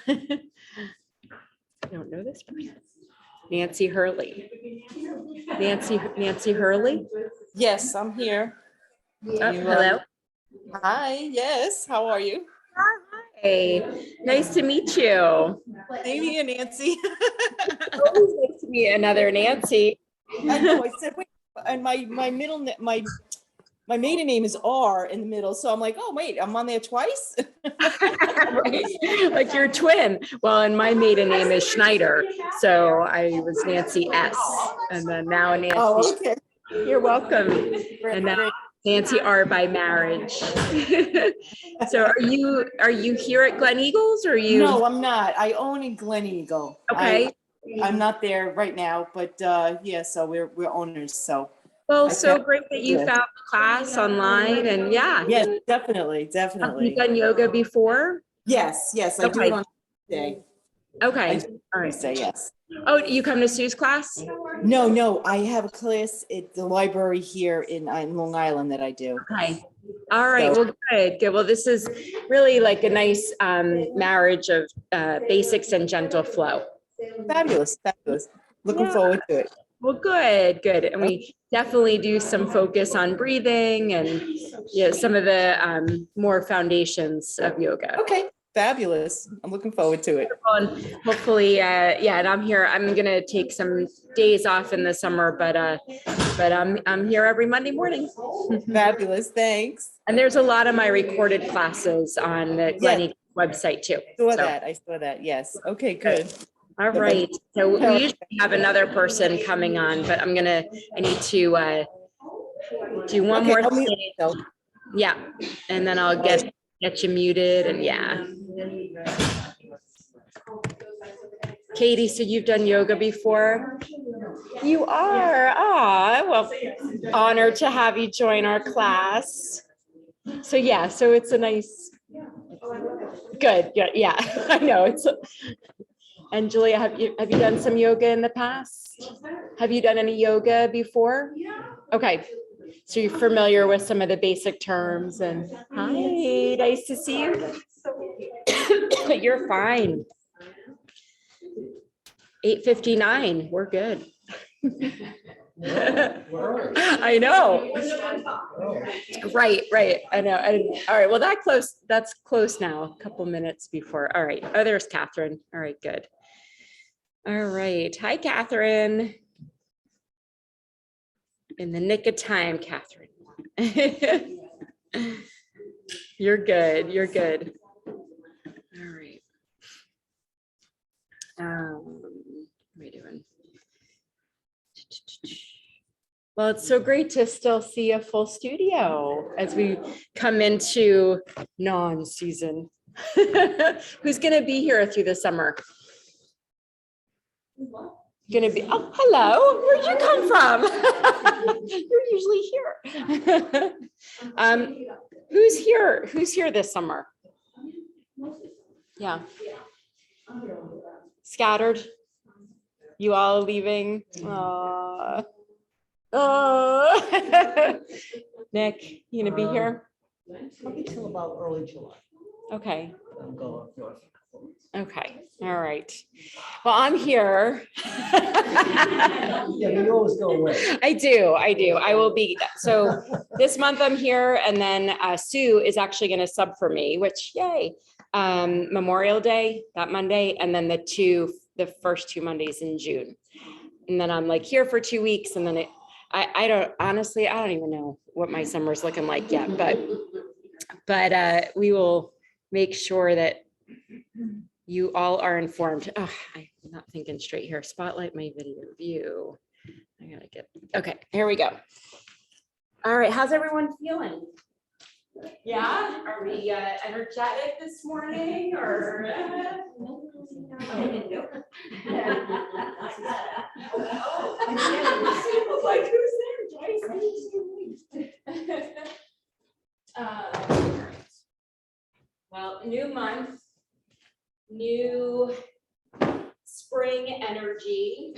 I don't know this person. Nancy Hurley. Nancy Hurley. Yes, I'm here. Oh, hello. Hi, yes, how are you? Hey, nice to meet you. Same here, Nancy. Always nice to meet another Nancy. I know, I said, wait, and my middle, my maiden name is R in the middle, so I'm like, oh, wait, I'm on there twice? Right. Like your twin. Well, and my maiden name is Schneider. So I was Nancy S. And then now Nancy. Oh, okay. You're welcome. Great, And now great. Nancy R by marriage. So are you here at Glen Eagles or are you? No, I'm not. I own in Glen Eagle. Okay. I'm not there right now, but yeah, so we're owners, so. Well, I so found- great that you yeah. found the class online and yeah. Yes, definitely, Have definitely. you done yoga before? Yes, I do Okay. it on Tuesday. Okay. All right, say yes. Oh, you come to Sue's class? No, I have a class at the library here in Long Island that I do. Okay. All right. So- Well, good. Well, this is really like a nice marriage of basics and gentle flow. Fabulous. Looking Yeah. forward to it. Well, good. And we definitely do some focus on breathing and some of the more foundations of yoga. Okay, fabulous. I'm looking forward to it. And hopefully, and I'm here. I'm gonna take some days off in the summer, but I'm here every Monday morning. Fabulous, thanks. And there's a lot of my recorded classes on the Glen Eagles website too. I saw that, yes. Okay, good. All right. So we usually have another person coming on, but I need to do one Okay, more I'll mute thing. myself. Yeah. And then I'll get you muted and yeah. Katie, so you've done yoga before? You are. Well, honored to have you join our class. So yeah, so it's a nice, good. Yeah. I know and Julia, have you done some yoga in the past? Have you done any yoga before? Yeah. Okay. So you're familiar with some of the basic terms and hi, nice to see you. You're fine. 8:59, we're good. I know. Right. I know. All right. Well, that's close now. A couple minutes before. All right. Oh, there's Catherine. All right, good. All right. Hi, Catherine. In the nick of time, Catherine. You're good. All right. What are we doing? Well, it's so great to still see a full studio as we come into non-season. Who's going to be here through the summer? Going to be, oh, hello, where'd you come from? You're usually here. Who's here this summer? Yeah. Scattered. You all leaving? Oh, Nick, you gonna be here? Probably till about early July. Okay. I'll go up north. Okay. All right. Well, I'm here. Yeah, you always go away. I do. I will be. So this month I'm here, and then Sue is actually going to sub for me, which yay. Memorial Day, that Monday, and then the first 2 Mondays in June. And then I'm like here for 2 weeks, and then I don't even know what my summer's looking like yet, but we will make sure that you all are informed. Oh, I'm not thinking straight here. Spotlight my video view. I gotta get, okay, here we go. All right, how's everyone feeling? Yeah, are we energetic this morning or? Like, who's there, Joyce? Well, new month, new spring energy.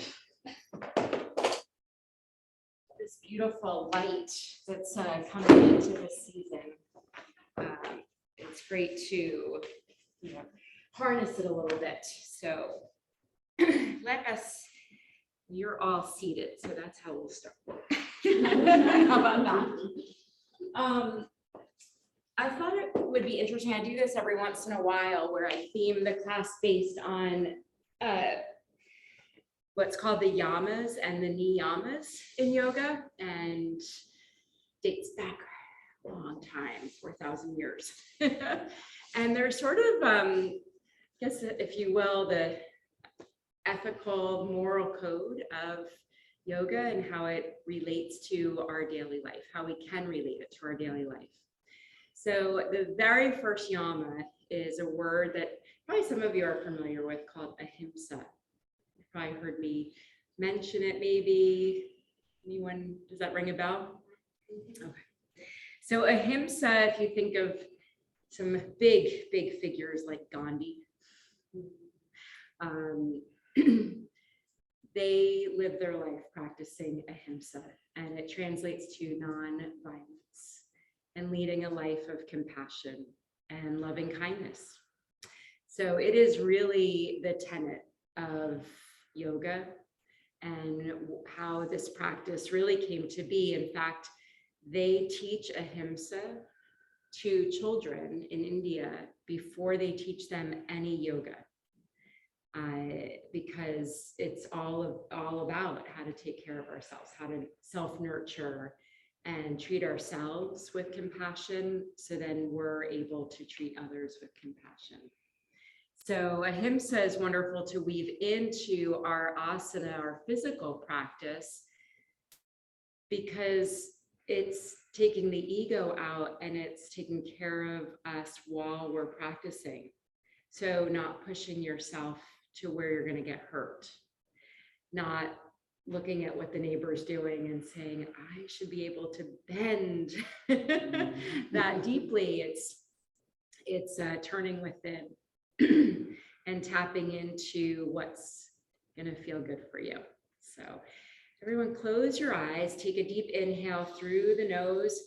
This beautiful light that's coming into the season. It's great to harness it a little bit. So you're all seated, so that's how we'll start. How about that? I thought it would be interesting. I do this every once in a while where I theme the class based on what's called the yamas and the niyamas in yoga, and dates back a long time, 4,000 years. And they're sort of, I guess, if you will, the ethical, moral code of yoga and how it relates to our daily life, how we can relate it to our daily life. So the very first yama is a word that probably some of you are familiar with called ahimsa. You've probably heard me mention it, maybe. Anyone, does that ring a bell? Okay. So ahimsa, if you think of some big figures like Gandhi, they live their life practicing ahimsa, and it translates to non-violence and leading a life of compassion and loving kindness. So it is really the tenet of yoga and how this practice really came to be. In fact, they teach ahimsa to children in India before they teach them any yoga, because it's all about how to take care of ourselves, how to self-nurture and treat ourselves with compassion, so then we're able to treat others with compassion. So ahimsa is wonderful to weave into our asana, our physical practice, because it's taking the ego out and it's taking care of us while we're practicing. So not pushing yourself to where you're going to get hurt, not looking at what the neighbor's doing and saying, I should be able to bend that deeply. It's turning within and tapping into what's going to feel good for you. So everyone close your eyes, take a deep inhale through the nose,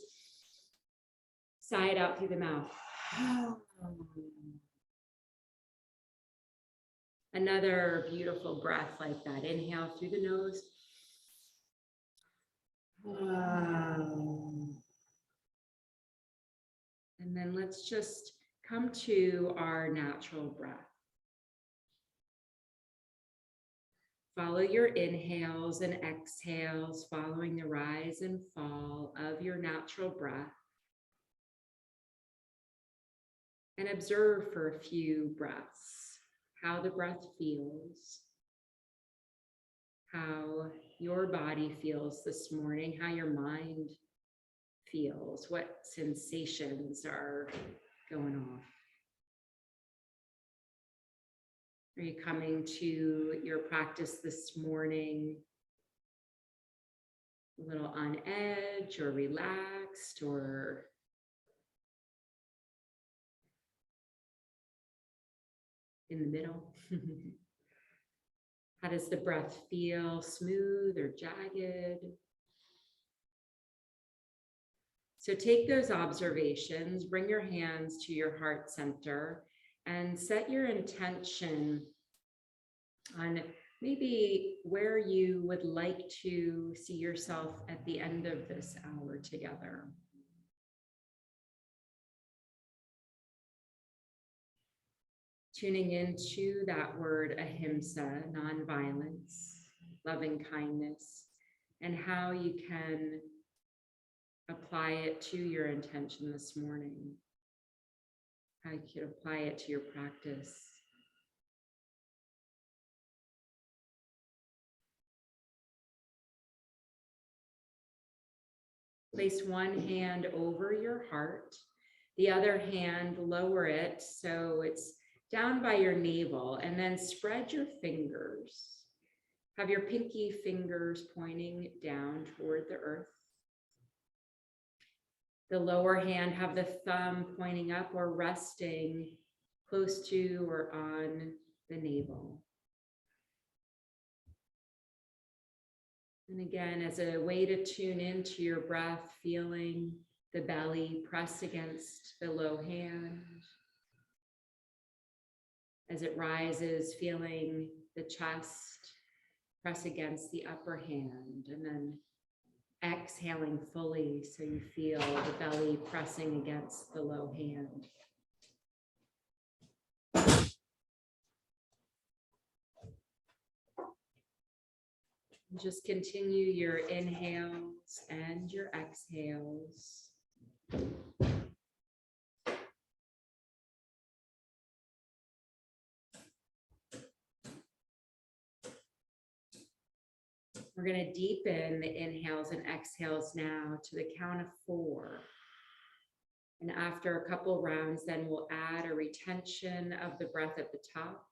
sigh it out through the mouth. Another beautiful breath like that. Inhale through the nose. And then let's just come to our natural breath. Follow your inhales and exhales, following the rise and fall of your natural breath. And observe for a few breaths how the breath feels, how your body feels this morning, how your mind feels, what sensations are going off. Are you coming to your practice this morning a little on edge or relaxed or in the middle? How does the breath feel? Smooth or jagged? So take those observations, bring your hands to your heart center, and set your intention on maybe where you would like to see yourself at the end of this hour together. Tuning into that word ahimsa, nonviolence, loving kindness, and how you can apply it to your intention this morning. How you could apply it to your practice. Place one hand over your heart, the other hand lower it so it's down by your navel, and then spread your fingers. Have your pinky fingers pointing down toward the earth. The lower hand, have the thumb pointing up or resting close to or on the navel. And again, as a way to tune into your breath, feeling the belly press against the low hand. As it rises, feeling the chest press against the upper hand, and then exhaling fully so you feel the belly pressing against the low hand. Just continue your inhales and your exhales. We're going to deepen the inhales and exhales now to the count of 4. And after a couple rounds, then we'll add a retention of the breath at the top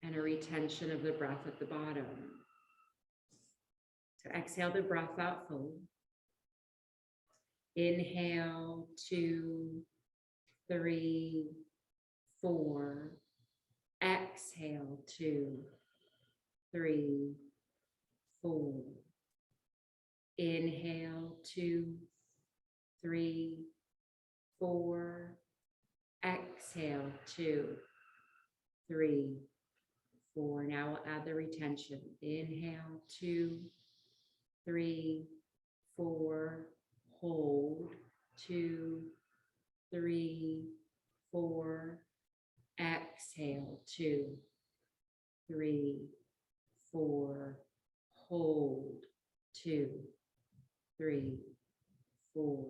and a retention of the breath at the bottom. So exhale the breath out fully. Inhale, 2, 3, 4. Exhale, 2, 3, 4. Inhale, 2, 3, 4. Exhale, 2, 3, 4. Now we'll add the retention. Inhale, 2, 3, 4. Hold, 2, 3, 4. Exhale, 2, 3, 4. Hold, 2, 3, 4.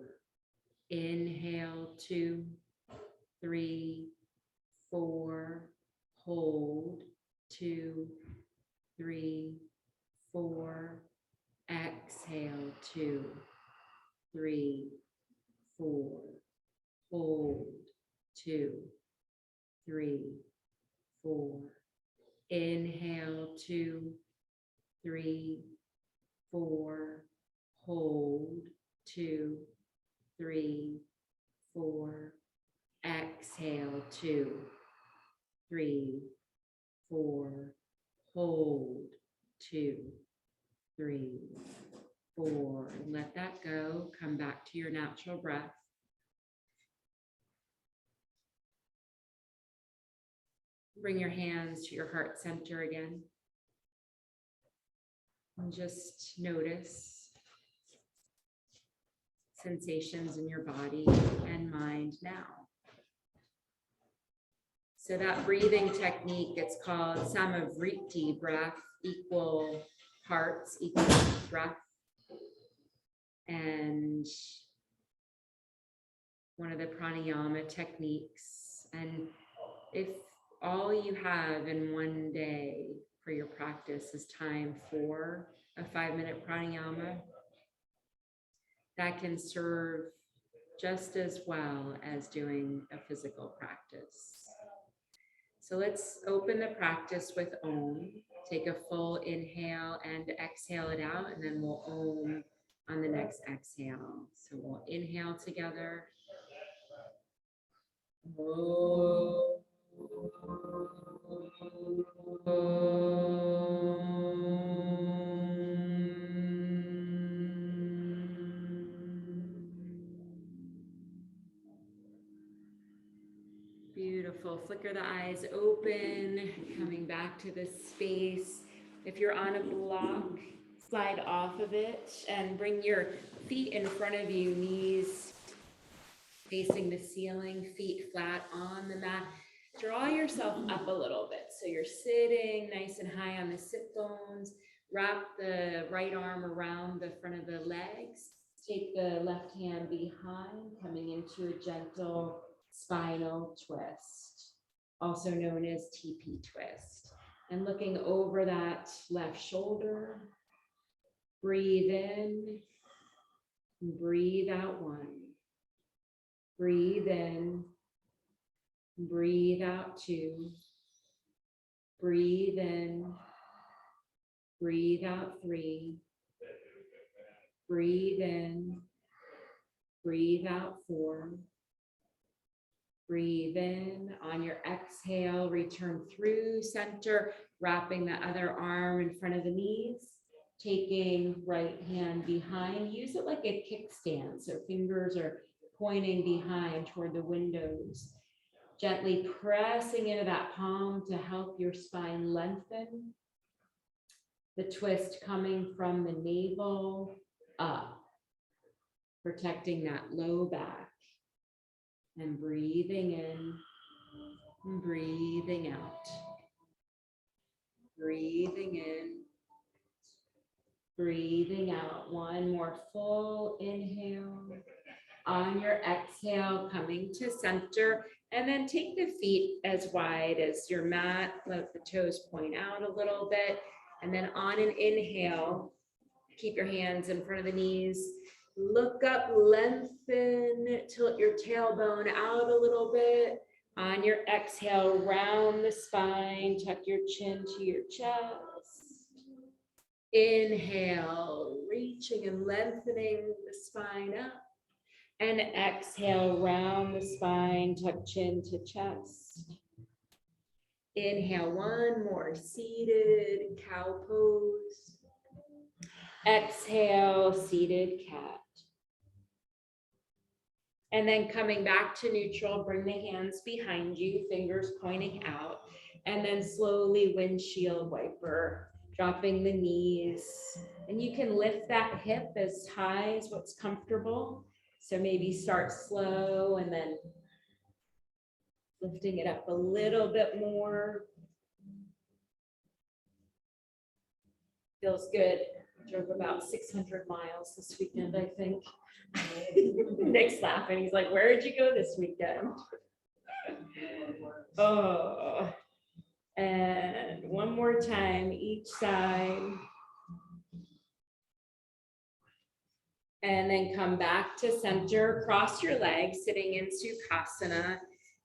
Inhale, 2, 3, 4. Hold, 2, 3, 4. Exhale, 2, 3, 4. Hold, 2, 3, 4. Inhale, 2, 3, 4. Hold, 2, 3, 4. Exhale, 2, 3, 4. Hold, 2, 3, 4. And let that go. Come back to your natural breath. Bring your hands to your heart center again. And just notice sensations in your body and mind now. So that breathing technique, it's called Samavriti breath, equal parts, equal breath. And one of the pranayama techniques. And if all you have in one day for your practice is time for a 5-minute pranayama, that can serve just as well as doing a physical practice. So let's open the practice with Om. Take a full inhale and exhale it out, and then we'll Om on the next exhale. So we'll inhale together. Om. Beautiful. Flicker the eyes open, coming back to this space. If you're on a block, slide off of it and bring your feet in front of you, knees facing the ceiling, feet flat on the mat. Draw yourself up a little bit. So you're sitting nice and high on the sit bones. Wrap the right arm around the front of the legs. Take the left hand behind, coming into a gentle spinal twist, also known as TP twist. And looking over that left shoulder, breathe in, breathe out 1. Breathe in, breathe out 2. Breathe in, breathe out 3. Breathe in, breathe out 4. Breathe in. On your exhale, return through center, wrapping the other arm in front of the knees, taking right hand behind. Use it like a kickstand, so fingers are pointing behind toward the windows. Gently pressing into that palm to help your spine lengthen. The twist coming from the navel up, protecting that low back. And breathing in and breathing out. Breathing in, breathing out. One more full inhale. On your exhale, coming to center, and then take the feet as wide as your mat. Let the toes point out a little bit. And then on an inhale, keep your hands in front of the knees. Look up, lengthen, tilt your tailbone out a little bit. On your exhale, round the spine, tuck your chin to your chest. Inhale, reaching and lengthening the spine up. And exhale, round the spine, tuck chin to chest. Inhale, one more, seated cow pose. Exhale, seated cat. And then coming back to neutral, bring the hands behind you, fingers pointing out, and then slowly windshield wiper, dropping the knees. And you can lift that hip as high as what's comfortable. So maybe start slow and then lifting it up a little bit more. Feels good. Drove about 600 miles this weekend, I think. Nick's laughing. He's like, where did you go this weekend? Oh, and one more time, each side. And then come back to center, cross your legs, sitting in Sukhasana.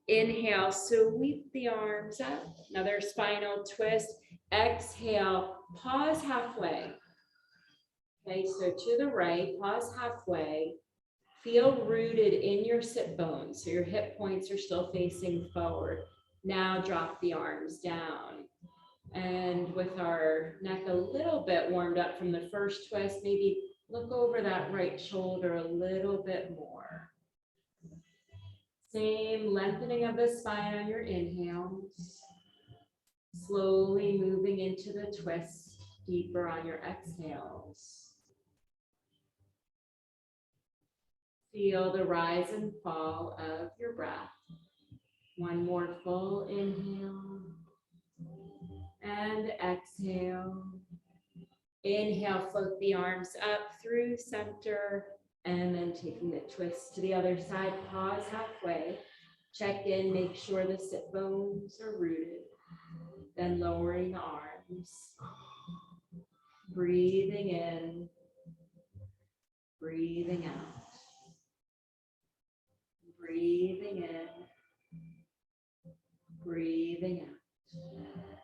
Inhale, sweep the arms up, another spinal twist. Exhale, pause halfway. Okay, so to the right, pause halfway. Feel rooted in your sit bones, so your hip points are still facing forward. Now drop the arms down. And with our neck a little bit warmed up from the first twist, maybe look over that right shoulder a little bit more. Same lengthening of the spine on your inhales. Slowly moving into the twist, deeper on your exhales. Feel the rise and fall of your breath. One more full inhale and exhale. Inhale, float the arms up through center, and then taking the twist to the other side, pause halfway, check in, make sure the sit bones are rooted, then lowering the arms, breathing in, breathing out, breathing in, breathing out,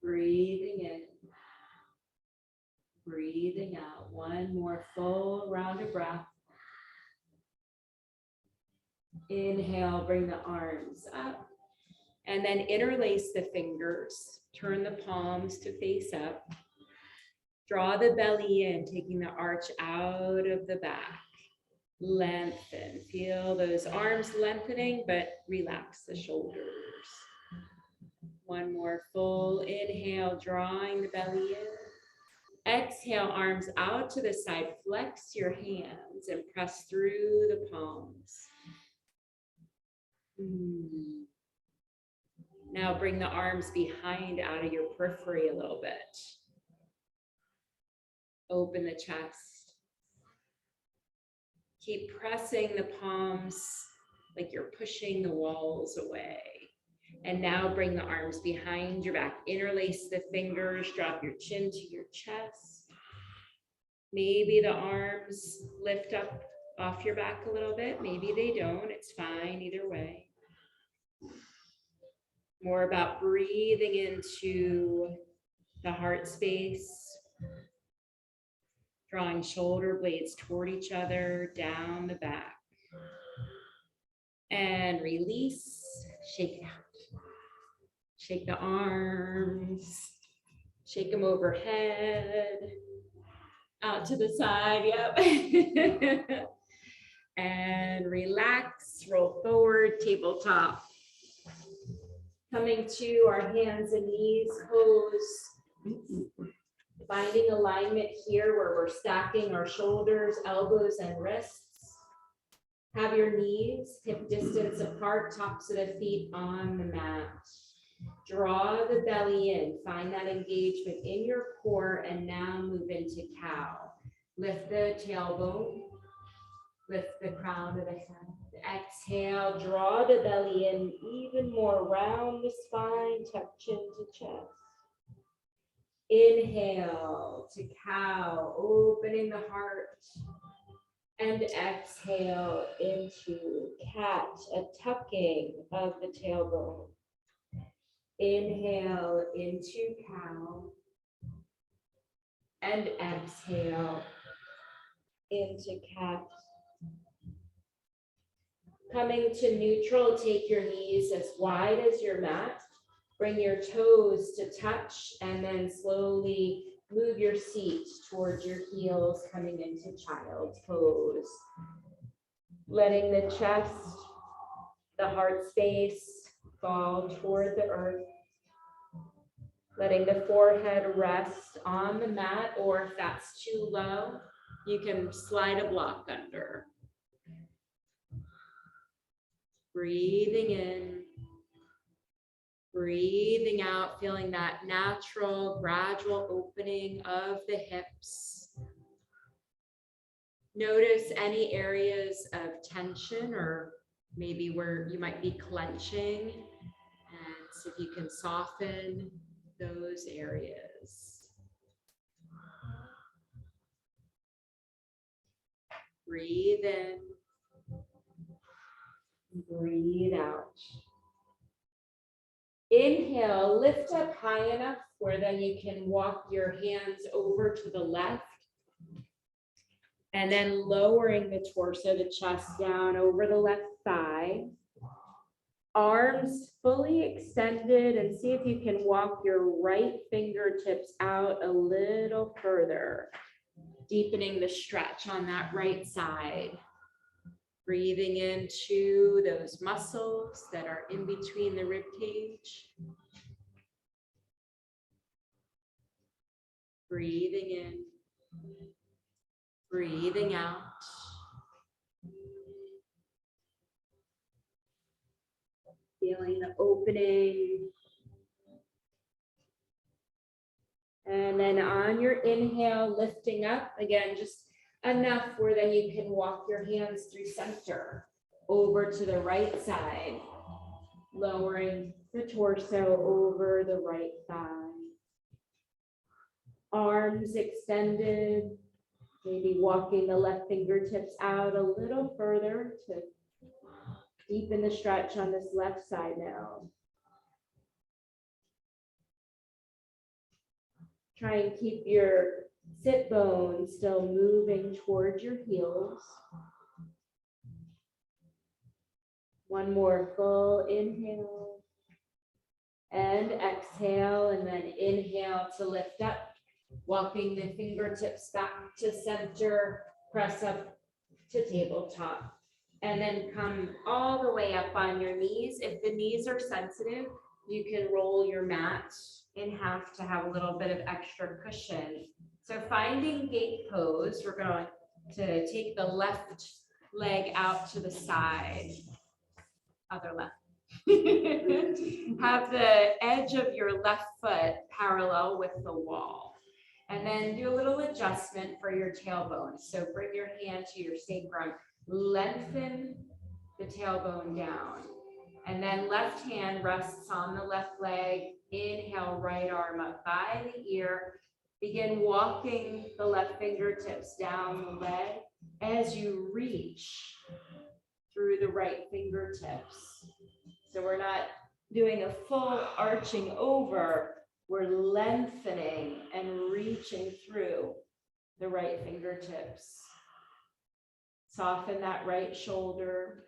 breathing in, breathing out. One more full round of breath. Inhale, bring the arms up, and then interlace the fingers. Turn the palms to face up. Draw the belly in, taking the arch out of the back. Lengthen. Feel those arms lengthening, but relax the shoulders. One more full inhale, drawing the belly in. Exhale, arms out to the side, flex your hands and press through the palms. Now bring the arms behind out of your periphery a little bit. Open the chest. Keep pressing the palms like you're pushing the walls away. And now bring the arms behind your back. Interlace the fingers, drop your chin to your chest. Maybe the arms lift up off your back a little bit. Maybe they don't, it's fine either way. More about breathing into the heart space. Drawing shoulder blades toward each other, down the back. And release, shake it out. Shake the arms, shake them overhead, out to the side, yep. and relax, roll forward, tabletop. Coming to our hands and knees, pose. Finding alignment here where we're stacking our shoulders, elbows, and wrists. Have your knees hip distance apart, tops of the feet on the mat. Draw the belly in, find that engagement in your core, and now move into cow. Lift the tailbone, lift the crown of the head. Exhale, draw the belly in even more, round the spine, tuck chin to chest. Inhale to cow, opening the heart. And exhale into cat, a tucking of the tailbone. Inhale into cow. And exhale into cat. Coming to neutral, take your knees as wide as your mat. Bring your toes to touch and then slowly move your seat towards your heels, coming into child's pose. Letting the chest, the heart space fall toward the earth. Letting the forehead rest on the mat, or if that's too low, you can slide a block under. Breathing in. Breathing out, feeling that natural, gradual opening of the hips. Notice any areas of tension or maybe where you might be clenching, and see if you can soften those areas. Breathe in. Breathe out. Inhale, lift up high enough where then you can walk your hands over to the left. And then lowering the torso, the chest down over the left thigh. Arms fully extended, and see if you can walk your right fingertips out a little further. Deepening the stretch on that right side. Breathing into those muscles that are in between the rib cage. Breathing in. Breathing out. Feeling the opening. And then on your inhale, lifting up again, just enough where then you can walk your hands through center over to the right side, lowering the torso over the right thigh. Arms extended, maybe walking the left fingertips out a little further to deepen the stretch on this left side now. Try and keep your sit bones still moving towards your heels. One more full inhale and exhale, and then inhale to lift up, walking the fingertips back to center, press up to tabletop, and then come all the way up on your knees. If the knees are sensitive, you can roll your mat in half to have a little bit of extra cushion. So finding gate pose, we're going to take the left leg out to the side, other left. Have the edge of your left foot parallel with the wall. And then do a little adjustment for your tailbone. So bring your hand to your sacrum, lengthen the tailbone down. And then left hand rests on the left leg. Inhale, right arm up by the ear. Begin walking the left fingertips down the leg as you reach through the right fingertips. So we're not doing a full arching over, we're lengthening and reaching through the right fingertips. Soften that right shoulder.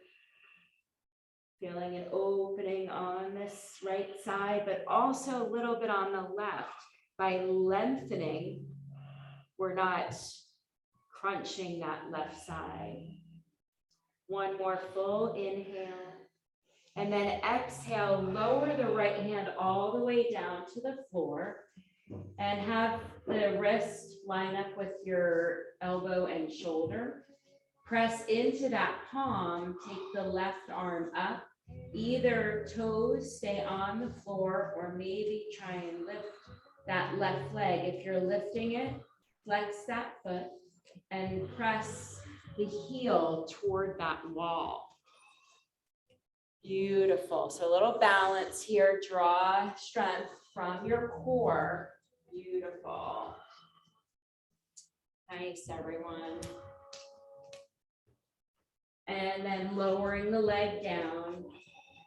Feeling an opening on this right side, but also a little bit on the left. By lengthening, we're not crunching that left side. One more full inhale. And then exhale, lower the right hand all the way down to the floor and have the wrist line up with your elbow and shoulder. Press into that palm, take the left arm up. Either toes stay on the floor or maybe try and lift that left leg. If you're lifting it, flex that foot and press the heel toward that wall. Beautiful. So a little balance here. Draw strength from your core. Beautiful. Nice, everyone. And then lowering the leg down,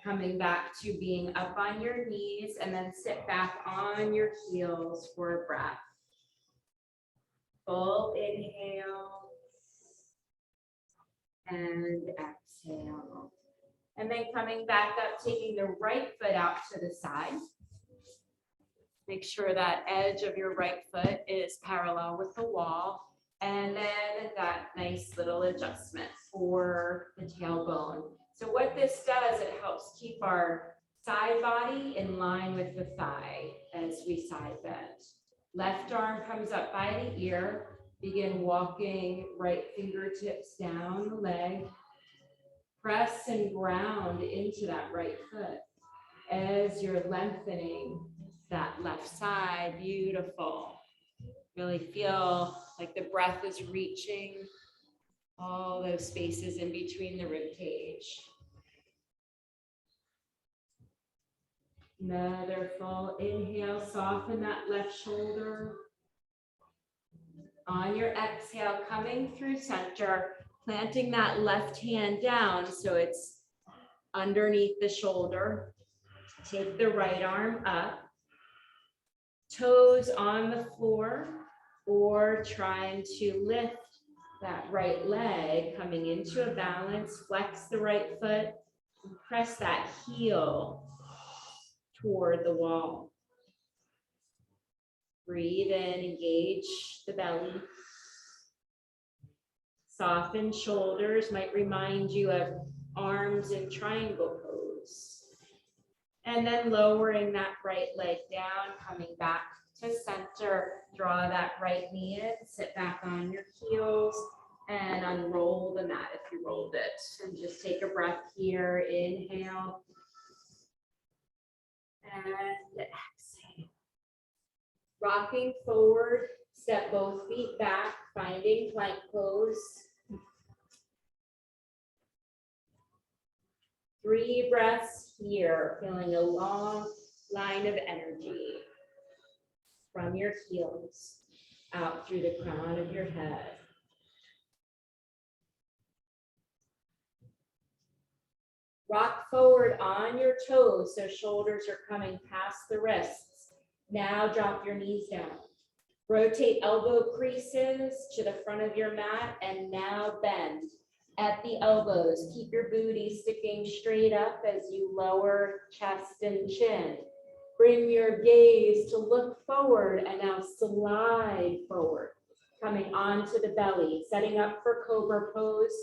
coming back to being up on your knees, and then sit back on your heels for a breath. Full inhale and exhale. And then coming back up, taking the right foot out to the side. Make sure that edge of your right foot is parallel with the wall. And then that nice little adjustment for the tailbone. So what this does, it helps keep our side body in line with the thigh as we side bend. Left arm comes up by the ear. Begin walking right fingertips down the leg. Press and ground into that right foot as you're lengthening that left side. Beautiful. Really feel like the breath is reaching all those spaces in between the rib cage. Another full inhale, soften that left shoulder. On your exhale, coming through center, planting that left hand down so it's underneath the shoulder. Take the right arm up. Toes on the floor, or trying to lift that right leg, coming into a balance. Flex the right foot and press that heel toward the wall. Breathe in, engage the belly. Soften shoulders, might remind you of arms in triangle pose. And then lowering that right leg down, coming back to center. Draw that right knee in, sit back on your heels, and unroll the mat if you rolled it. And just take a breath here. Inhale. And exhale. Rocking forward, step both feet back, finding plank pose. 3 breaths here, feeling a long line of energy from your heels out through the crown of your head. Rock forward on your toes so shoulders are coming past the wrists. Now drop your knees down. Rotate elbow creases to the front of your mat and now bend at the elbows. Keep your booty sticking straight up as you lower chest and chin. Bring your gaze to look forward and now slide forward, coming onto the belly, setting up for cobra pose.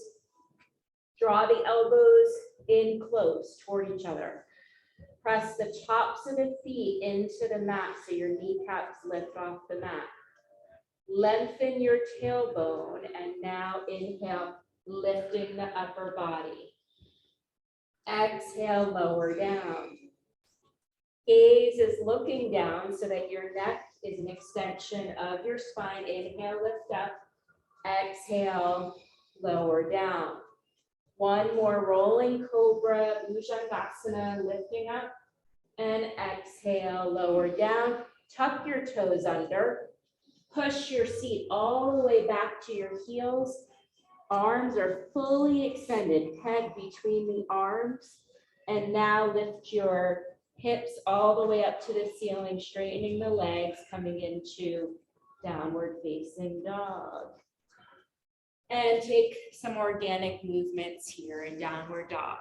Draw the elbows in close toward each other. Press the tops of the feet into the mat so your kneecaps lift off the mat. Lengthen your tailbone and now inhale, lifting the upper body. Exhale, lower down. Gaze is looking down so that your neck is an extension of your spine. Inhale, lift up. Exhale, lower down. One more rolling cobra, Bhujangasana, lifting up. And exhale, lower down. Tuck your toes under. Push your seat all the way back to your heels. Arms are fully extended, head between the arms. And now lift your hips all the way up to the ceiling, straightening the legs, coming into downward facing dog. And take some organic movements here in downward dog.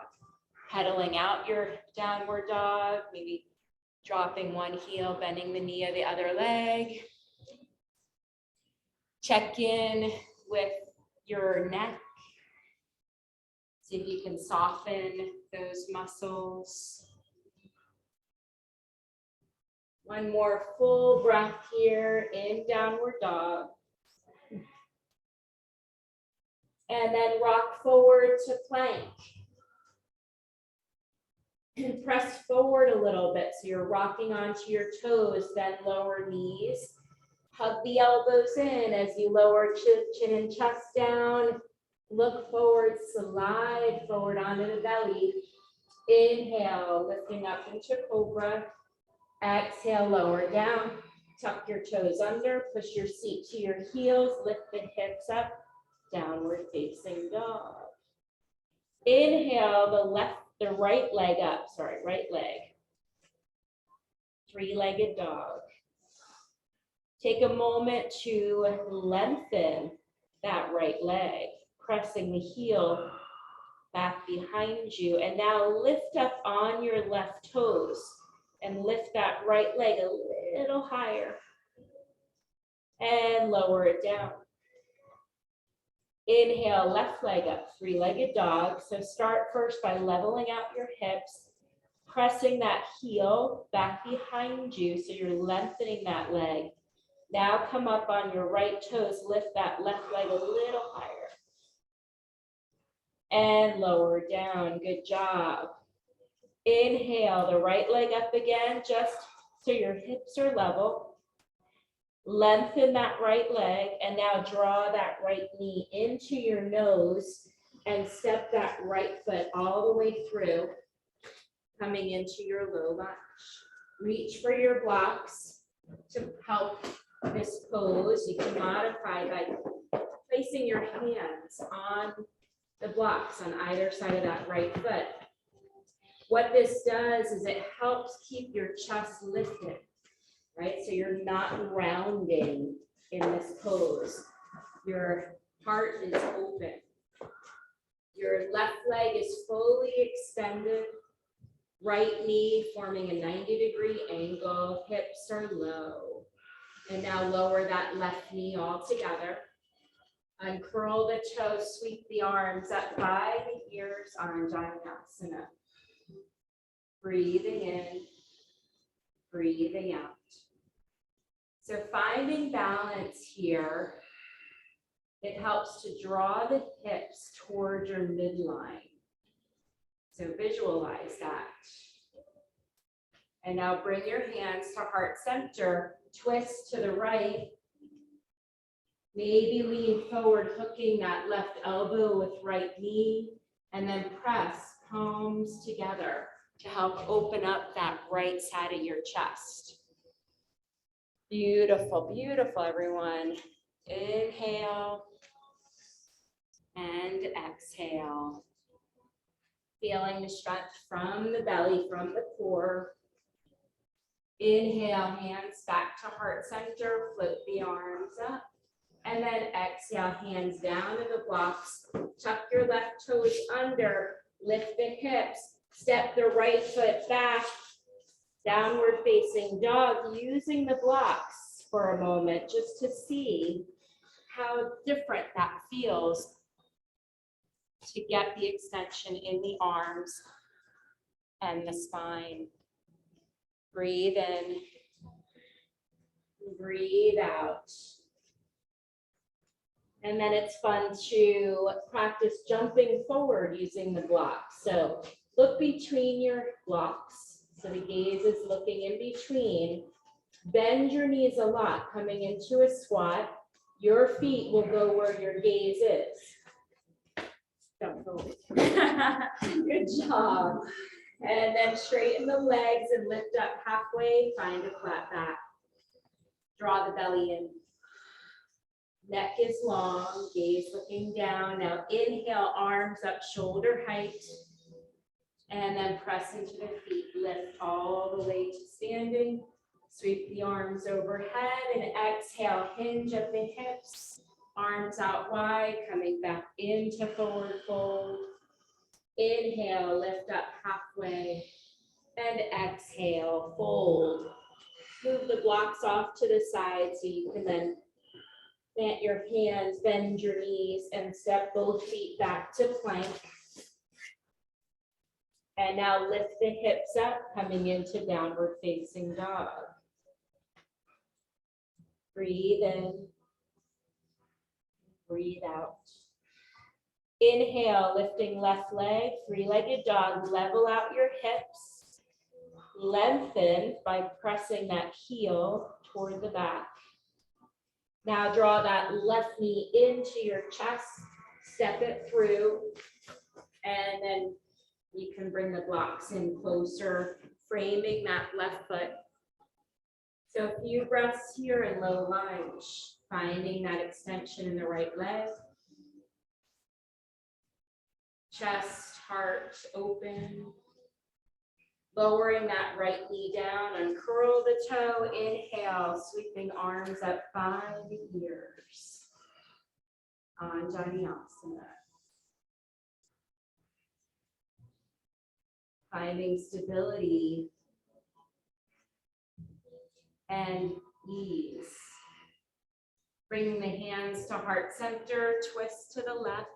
Pedaling out your downward dog, maybe dropping one heel, bending the knee of the other leg. Check in with your neck. See if you can soften those muscles. One more full breath here in downward dog. And then rock forward to plank. And press forward a little bit so you're rocking onto your toes, then lower knees. Hug the elbows in as you lower chin and chest down. Look forward, slide forward onto the belly. Inhale, lifting up into cobra. Exhale, lower down. Tuck your toes under, push your seat to your heels, lift the hips up, downward facing dog. Inhale, the right leg up, right leg. Three-legged dog. Take a moment to lengthen that right leg, pressing the heel back behind you. And now lift up on your left toes and lift that right leg a little higher. And lower it down. Inhale, left leg up, three-legged dog. So start first by leveling out your hips, pressing that heel back behind you so you're lengthening that leg. Now come up on your right toes, lift that left leg a little higher. And lower down, good job. Inhale, the right leg up again, just so your hips are level. Lengthen that right leg, and now draw that right knee into your nose and step that right foot all the way through, coming into your low lunge. Reach for your blocks to help this pose. You can modify by placing your hands on the blocks on either side of that right foot. What this does is it helps keep your chest lifted, right? So you're not rounding in this pose. Your heart is open. Your left leg is fully extended. Right knee forming a 90-degree angle. Hips are low. And now lower that left knee all together. Uncurl the toes, sweep the arms up by the ears on Anjaneyasana. Breathing in, breathing out. So finding balance here, it helps to draw the hips toward your midline. So visualize that. And now bring your hands to heart center, twist to the right. Maybe lean forward, hooking that left elbow with right knee, and then press palms together to help open up that right side of your chest. Beautiful, beautiful, everyone. Inhale and exhale. Feeling the strength from the belly, from the core. Inhale, hands back to heart center, float the arms up. And then exhale, hands down to the blocks. Tuck your left toes under, lift the hips, step the right foot back, downward facing dog, using the blocks for a moment just to see how different that feels to get the extension in the arms and the spine. Breathe in, breathe out. And then it's fun to practice jumping forward using the blocks. So look between your blocks. So the gaze is looking in between. Bend your knees a lot, coming into a squat. Your feet will go where your gaze is. Don't go. Good job. And then straighten the legs and lift up halfway, find a flat back. Draw the belly in. Neck is long, gaze looking down. Now inhale, arms up, shoulder height. And then press into the feet, lift all the way to standing. Sweep the arms overhead and exhale, hinge at the hips. Arms out wide, coming back into forward fold. Inhale, lift up halfway. And exhale, fold. Move the blocks off to the side so you can then plant your hands, bend your knees, and step both feet back to plank. And now lift the hips up, coming into downward facing dog. Breathe in. Breathe out. Inhale, lifting left leg, three-legged dog, level out your hips. Lengthen by pressing that heel toward the back. Now draw that left knee into your chest, step it through, and then you can bring the blocks in closer, framing that left foot. So a few breaths here in low lunge, finding that extension in the right leg. Chest, heart open. Lowering that right knee down, uncurl the toe, inhale, sweeping arms up 5 years. Anjaneyasana. Finding stability and ease. Bringing the hands to heart center, twist to the left.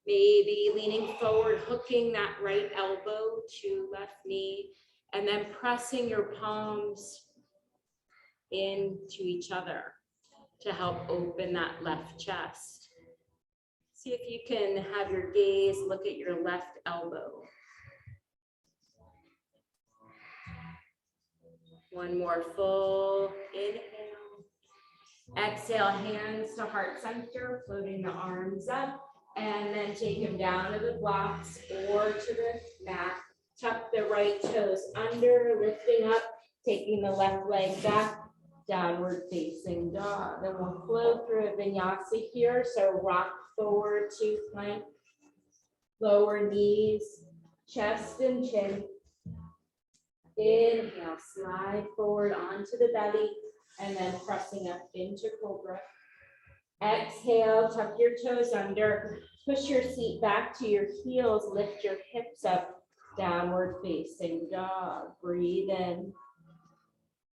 Maybe leaning forward, hooking that right elbow to left knee, and then pressing your palms into each other to help open that left chest. See if you can have your gaze look at your left elbow. One more full inhale. Exhale, hands to heart center, floating the arms up. And then take them down to the blocks or to the mat. Tuck the right toes under, lifting up, taking the left leg back, downward facing dog. Then we'll flow through a vinyasa here. So rock forward to plank, lower knees, chest and chin. Inhale, slide forward onto the belly, and then pressing up into cobra. Exhale, tuck your toes under, push your seat back to your heels, lift your hips up, downward facing dog. Breathe in,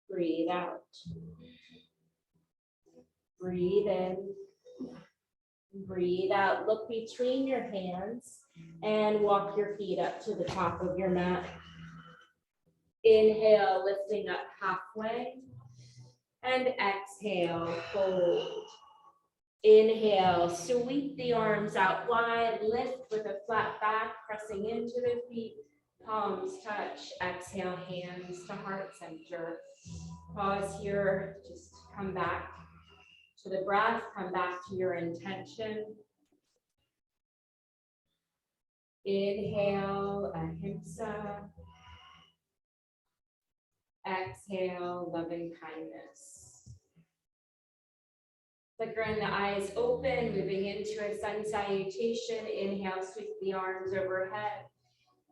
breathe out. Breathe in, breathe out. Look between your hands and walk your feet up to the top of your mat. Inhale, lifting up halfway, and exhale, fold. Inhale, sweep the arms out wide, lift with a flat back, pressing into the feet, palms touch. Exhale, hands to heart center. Pause here, just come back to the breath, come back to your intention. Inhale, ahimsa. Exhale, loving kindness. Flickering the eyes open, moving into a sun salutation. Inhale, sweep the arms overhead.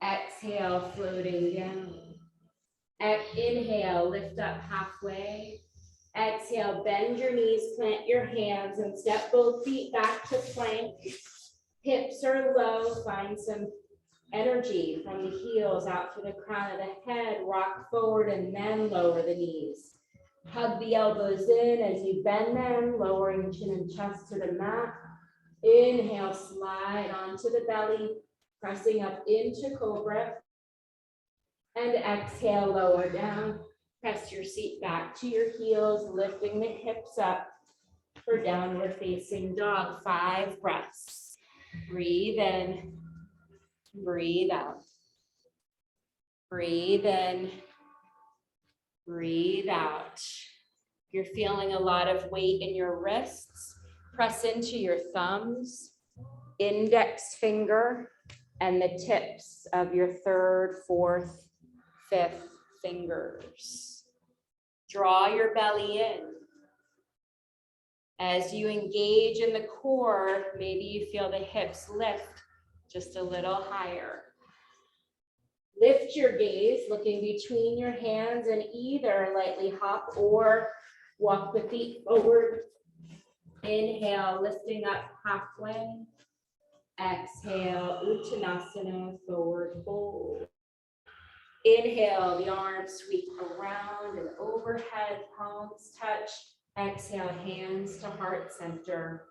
Exhale, floating down. Inhale, lift up halfway. Exhale, bend your knees, plant your hands, and step both feet back to plank. Hips are low, find some energy from the heels out to the crown of the head. Rock forward and then lower the knees. Hug the elbows in as you bend them, lowering chin and chest to the mat. Inhale, slide onto the belly, pressing up into cobra. And exhale, lower down. Press your seat back to your heels, lifting the hips up for downward facing dog. 5 breaths. Breathe in, breathe out. Breathe in, breathe out. You're feeling a lot of weight in your wrists. Press into your thumbs, index finger, and the tips of your 3rd, 4th, 5th fingers. Draw your belly in. As you engage in the core, maybe you feel the hips lift just a little higher. Lift your gaze, looking between your hands, and either lightly hop or walk the feet forward. Inhale, lifting up halfway. Exhale, Uttanasana, forward fold. Inhale, the arms sweep around and overhead, palms touch. Exhale, hands to heart center.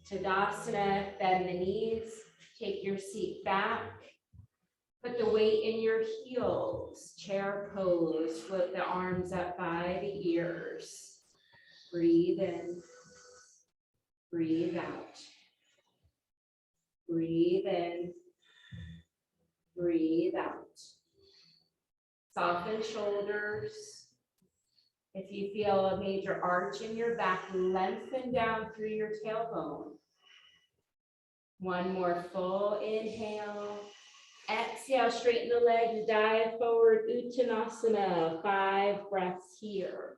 Tadasana, bend the knees, take your seat back. Put Put the weight in your heels, chair pose, float the arms up by the ears. Breathe in, breathe out. Breathe in, breathe out. Soften shoulders. If you feel a major arch in your back, lengthen down through your tailbone. One more full inhale. Exhale, straighten the legs, dive forward, Uttanasana. 5 breaths here.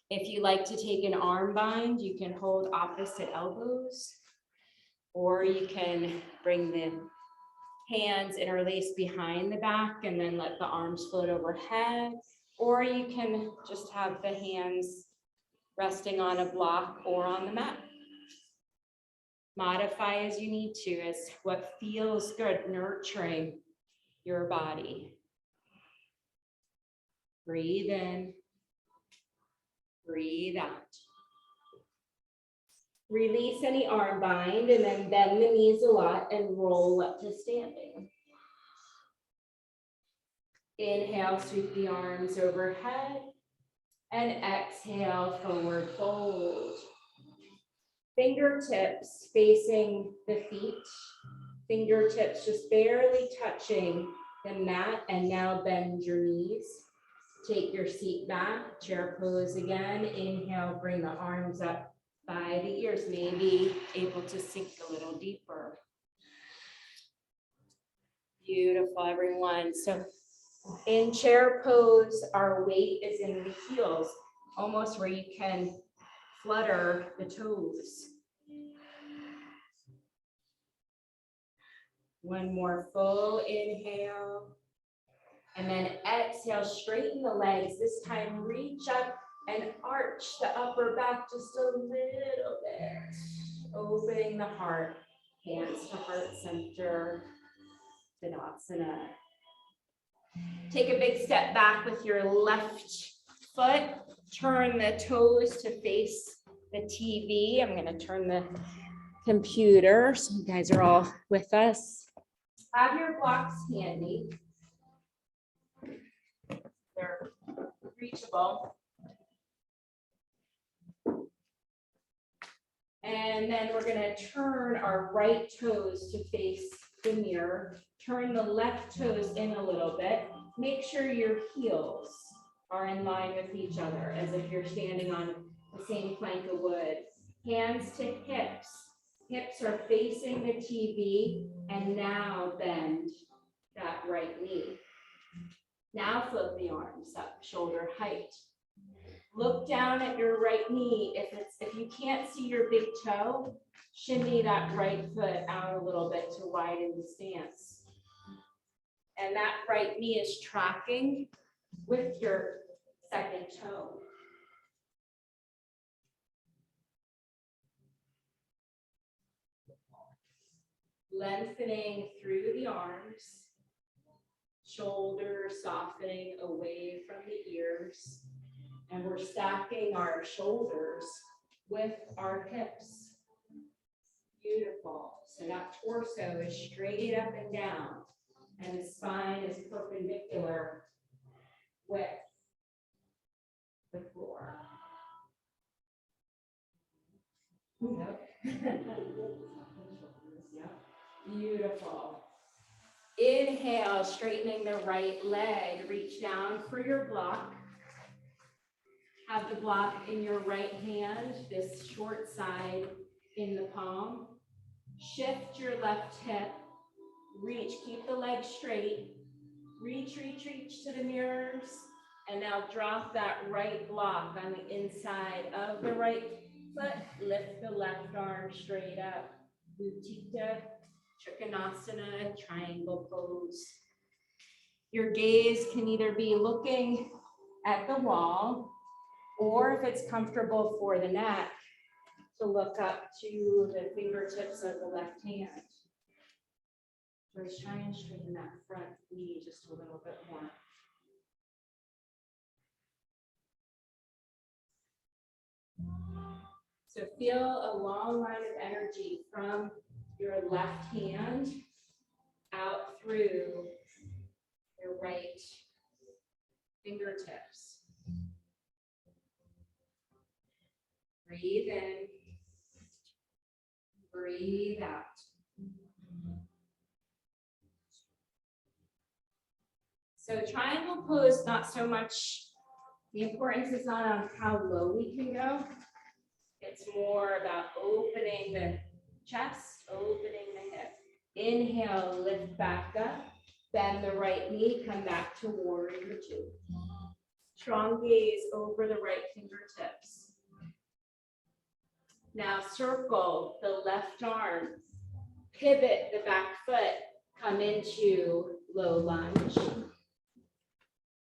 If you like to take an arm bind, you can hold opposite elbows, or you can bring the hands interlace behind the back and then let the arms float overhead, or you can just have the hands resting on a block or on the mat. Modify as you need to, as what feels good, nurturing your body. Breathe in, breathe out. Release any arm bind and then bend the knees a lot and roll up to standing. Inhale, sweep the arms overhead, and exhale, forward fold. Fingertips facing the feet, fingertips just barely touching the mat, and now bend your knees. Take your seat back, chair pose again. Inhale, bring the arms up by the ears, maybe able to sink a little deeper. Beautiful, everyone. So in chair pose, our weight is in the heels, almost where you can flutter the toes. One more full inhale. And then exhale, straighten the legs. This time, reach up and arch the upper back just a little bit. Opening the heart, hands to heart center, Tadasana. Take a big step back with your left foot. Turn the toes to face the TV. I'm going to turn the computer so you guys are all with us. Have your blocks handy. They're reachable. And then we're going to turn our right toes to face the mirror. Turn the left toes in a little bit. Make sure your heels are in line with each other, as if you're standing on the same plank of wood. Hands to hips. Hips are facing the TV, and now bend that right knee. Now float the arms up, shoulder height. Look down at your right knee. If you can't see your big toe, shimmy that right foot out a little bit to widen the stance. And that right knee is tracking with your second toe. Lengthening through the arms, shoulders softening away from the ears, and we're stacking our shoulders with our hips. Beautiful. So that torso is straight up and down, and the spine is perpendicular with the floor. Yep. Beautiful. Inhale, straightening the right leg. Reach down for your block. Have the block in your right hand, this short side in the palm. Shift your left hip. Reach, keep the leg straight. Reach, reach, reach to the mirrors. And now drop that right block on the inside of the right foot. Lift the left arm straight up. Utthita Trikonasana, triangle pose. Your gaze can either be looking at the wall, or if it's comfortable for the neck, to look up to the fingertips of the left hand. First, try and straighten that front knee just a little bit more. So feel a long line of energy from your left hand out through your right fingertips. Breathe in, breathe out. So triangle pose, not so much, the importance is not on how low we can go. It's more about opening the chest, opening the hip. Inhale, lift back up, bend the right knee, come back to warrior two. Strong gaze over the right fingertips. Now circle the left arm, pivot the back foot, come into low lunge.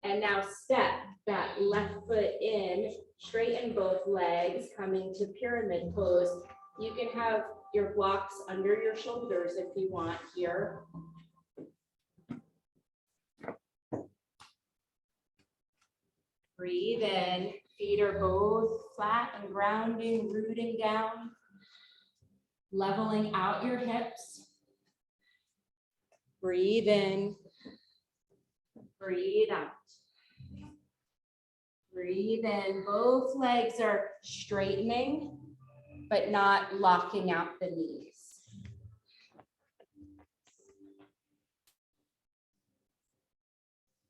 And now step that left foot in, straighten both legs, coming to pyramid pose. You can have your blocks under your shoulders if you want here. Breathe in, feet are both flat and grounding, rooting down, leveling out your hips. Breathe in, breathe out. Breathe in, both legs are straightening, but not locking out the knees.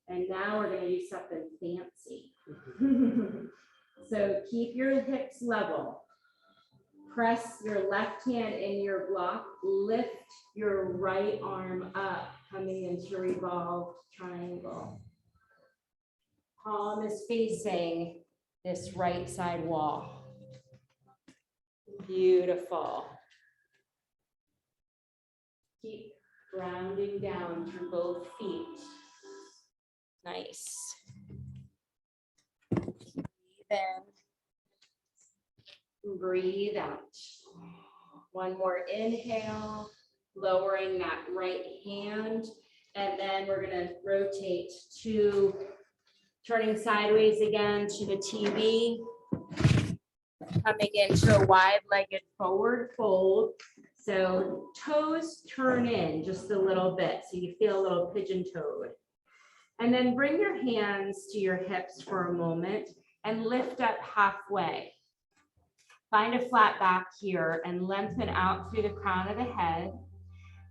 And now we're gonna do something fancy. So keep your hips level. Press your left hand in your block, lift your right arm up, coming into revolved triangle. Palm is facing this right side wall. Beautiful. Keep grounding down through both feet. Nice. Breathe in. Breathe out. One more inhale, lowering that right hand. And then we're gonna rotate to turning sideways again to the TV. Coming into a wide-legged forward fold. So toes turn in just a little bit, so you feel a little pigeon-toed. And then bring your hands to your hips for a moment and lift up halfway. Find a flat back here and lengthen out through the crown of the head.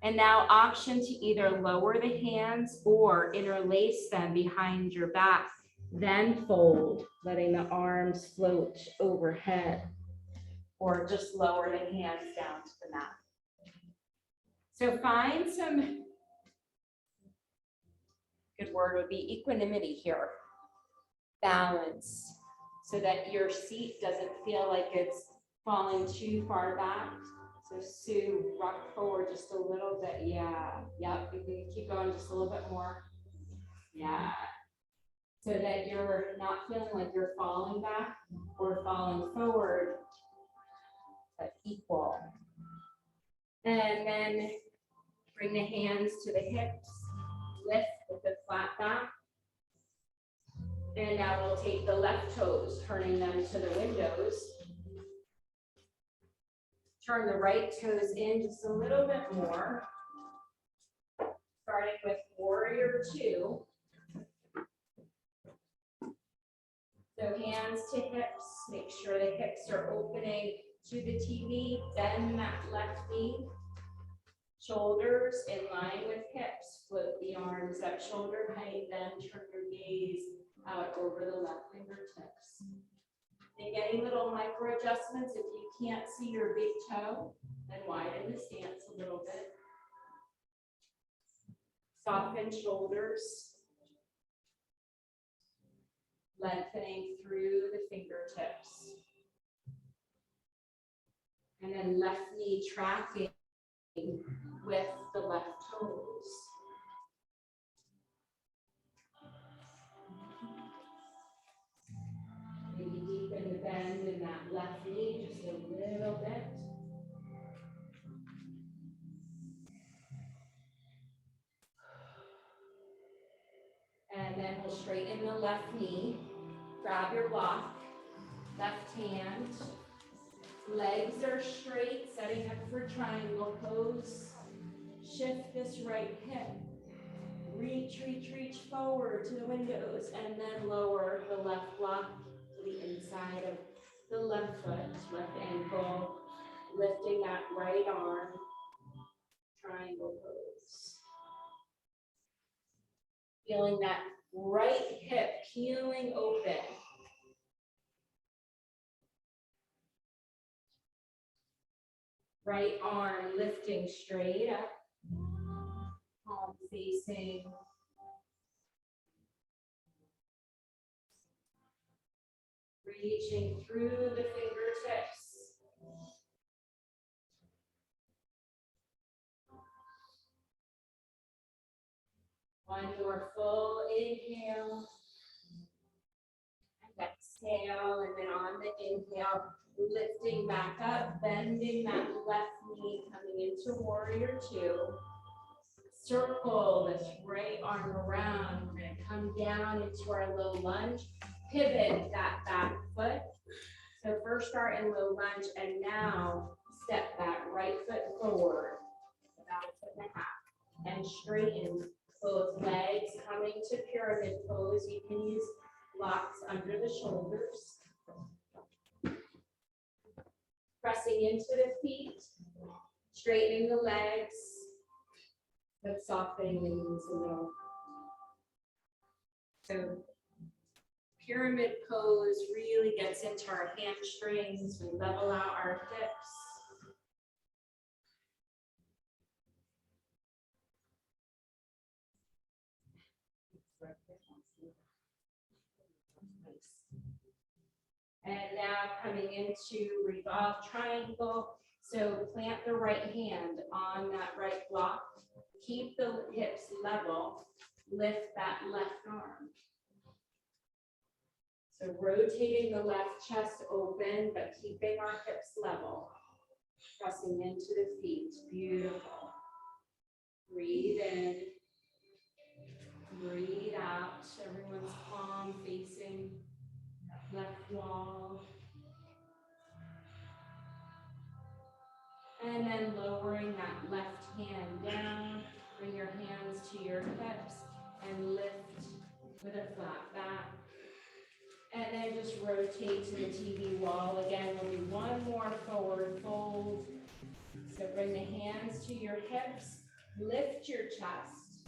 And now option to either lower the hands or interlace them behind your back. Then fold, letting the arms float overhead, or just lower the hands down to the mat. So find some, good word would be equanimity here. Balance, so that your seat doesn't feel like it's falling too far back. So Sue, rock forward just a little bit. Yeah, yep, you can keep going just a little bit more. Yeah. So that you're not feeling like you're falling back or falling forward, but equal. And then bring the hands to the hips, lift with the flat back. And now we'll take the left toes, turning them to the windows. Turn the right toes in just a little bit more. Starting with warrior two. So hands to hips, make sure the hips are opening to the TV, bend that left knee. Shoulders in line with hips, float the arms up shoulder height, then turn your gaze out over the left fingertips. Make any little micro adjustments. If you can't see your big toe, then widen the stance a little bit. Soften shoulders. Lengthening through the fingertips. And then left knee tracking with the left toes. Maybe deepen the bend in that left knee just a little bit. And then we'll straighten the left knee. Grab your block, left hand. Legs are straight, setting up for triangle pose. Shift this right hip. Reach, reach, reach forward to the windows and then lower the left block to the inside of the left foot, left ankle, lifting that right arm, triangle pose. Feeling that right hip peeling open. Right arm lifting straight up, palm facing. Reaching through the fingertips. One more full inhale. And exhale, and then on the inhale, lifting back up, bending that left knee, coming into warrior two. Circle this right arm around. We're going to come down into our low lunge. Pivot that back foot. So first start in low lunge, and now step that right foot forward, about 1.5 foot, and straighten both legs, coming to pyramid pose. You can use blocks under the shoulders. Pressing into the feet, straightening the legs, but softening the knees a little. So pyramid pose really gets into our hamstrings. We level out our hips. And now coming into revolve triangle. So plant the right hand on that right block. Keep the hips level. Lift that left arm. So rotating the left chest open, but keeping our hips level. Pressing into the feet. Beautiful. Breathe in. Breathe out. Everyone's palm facing left wall. And then lowering that left hand down. Bring your hands to your hips and lift with a flat back. And then just rotate to the TV wall. Again, we'll do one more forward fold. So bring the hands to your hips, lift your chest,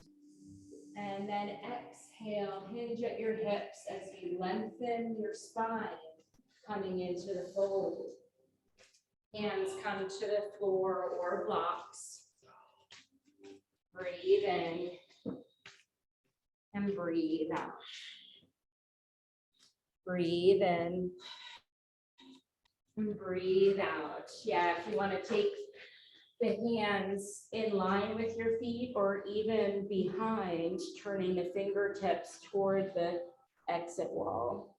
and then exhale, hinge at your hips as you lengthen your spine, coming into the fold. Hands come to the floor or blocks. Breathe in and breathe out. Breathe in and breathe out. Yeah, if you want to take the hands in line with your feet or even behind, turning the fingertips toward the exit wall.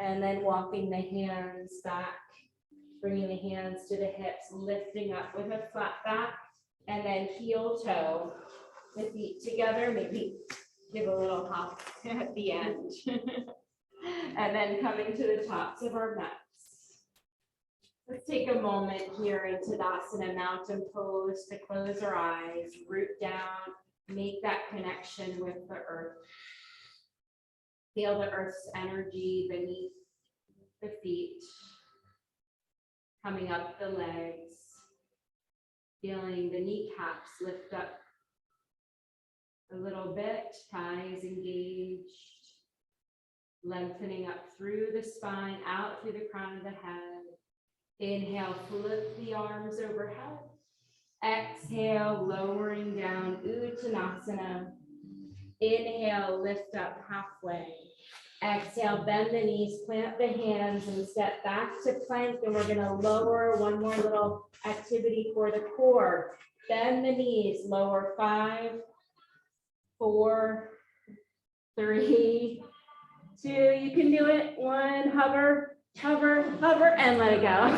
And then walking the hands back, bringing the hands to the hips, lifting up with a flat back, and then heel toe, the feet together, maybe give a little hop at the end. And then coming to the tops of our mats. Let's take a moment here in Tadasana Mountain Pose to close our eyes, root down, make that connection with the earth. Feel the earth's energy beneath the feet, coming up the legs, feeling the kneecaps lift up a little bit, thighs engaged, lengthening up through the spine, out through the crown of the head. Inhale, flip the arms overhead. Exhale, lowering down, Uttanasana. Inhale, lift up halfway. Exhale, bend the knees, plant the hands, and step back to plank. And we're gonna lower, one more little activity for the core. Bend the knees, lower 5, 4, 3, 2. You can do it. 1, hover, hover, hover, and let it go.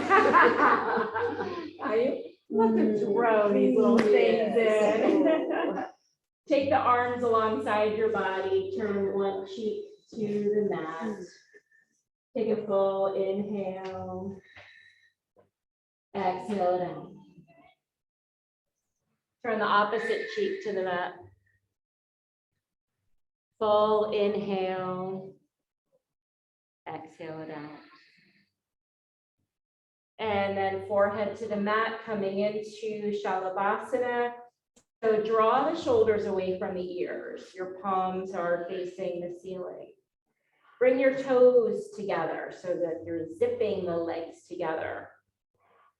Let them throw these little things in. Take the arms alongside your body, turn one cheek to the mat. Take a full inhale. Exhale down. Turn the opposite cheek to the mat. Full inhale. Exhale it out. And then forehead to the mat, coming into Shalabhasana. So draw the shoulders away from the ears. Your palms are facing the ceiling. Bring your toes together so that you're zipping the legs together.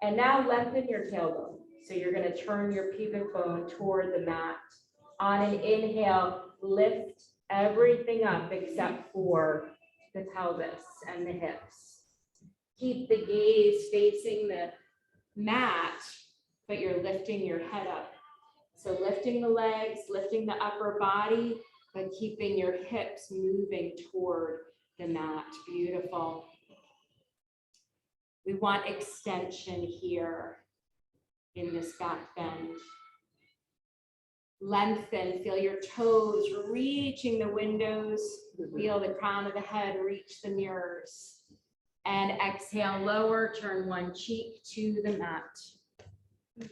And now lengthen your tailbone. So you're going to turn your pubic bone toward the mat. On an inhale, lift everything up except for the pelvis and the hips. Keep the gaze facing the mat, but you're lifting your head up. So lifting the legs, lifting the upper body, but keeping your hips moving toward the mat. Beautiful. We want extension here in this back bend. Lengthen, feel your toes reaching the windows, feel the crown of the head reach the mirrors. And exhale, lower, turn one cheek to the mat.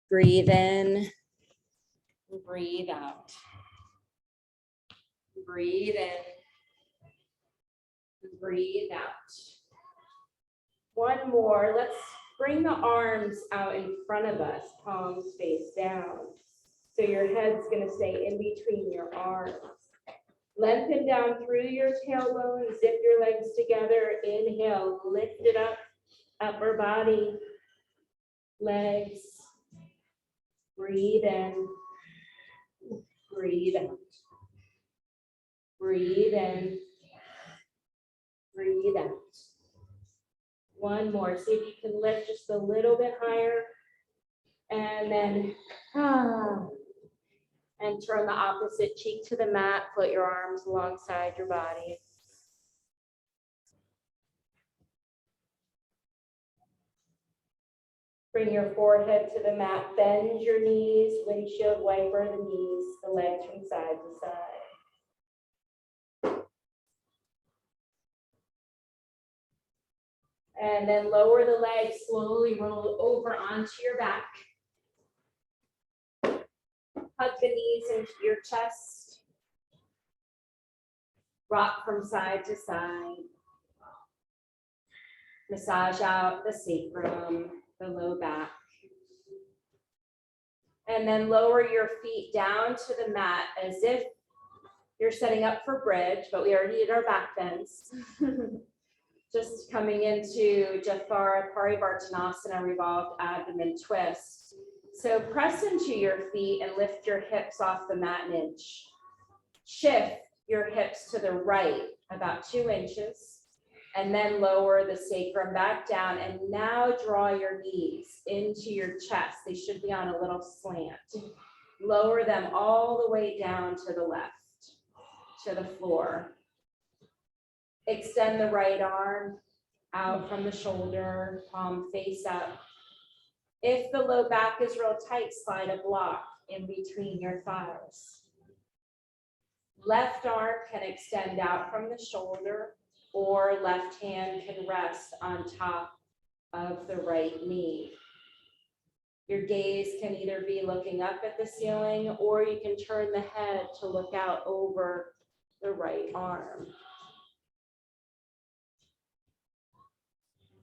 Breathe in, breathe out. Breathe in, breathe out. One more, let's bring the arms out in front of us, palms face down. So your head's gonna stay in between your arms. Lengthen down through your tailbone, zip your legs together, inhale, lift it up, upper body, legs, breathe in, breathe out. Breathe in, breathe out. One more, see if you can lift just a little bit higher. And then, and turn the opposite cheek to the mat, put your arms alongside your body. Bring your forehead to the mat, bend your knees, windshield wiper the knees, the legs from side to side. And then lower the legs, slowly roll over onto your back. Hug the knees into your chest. Rock from side to side. Massage out the sacrum, the low back. And then lower your feet down to the mat as if you're setting up for bridge, but we already did our back bends. Just coming into Jathara Parivartanasana, revolved abdomen twist. So press into your feet and lift your hips off the mat an inch. Shift your hips to the right about 2 inches, and then lower the sacrum back down. And now draw your knees into your chest. They should be on a little slant. Lower them all the way down to the left, to the floor. Extend the right arm out from the shoulder, palm face up. If the low back is real tight, slide a block in between your thighs. Left arm can extend out from the shoulder, or left hand can rest on top of the right knee. Your gaze can either be looking up at the ceiling, or you can turn the head to look out over the right arm.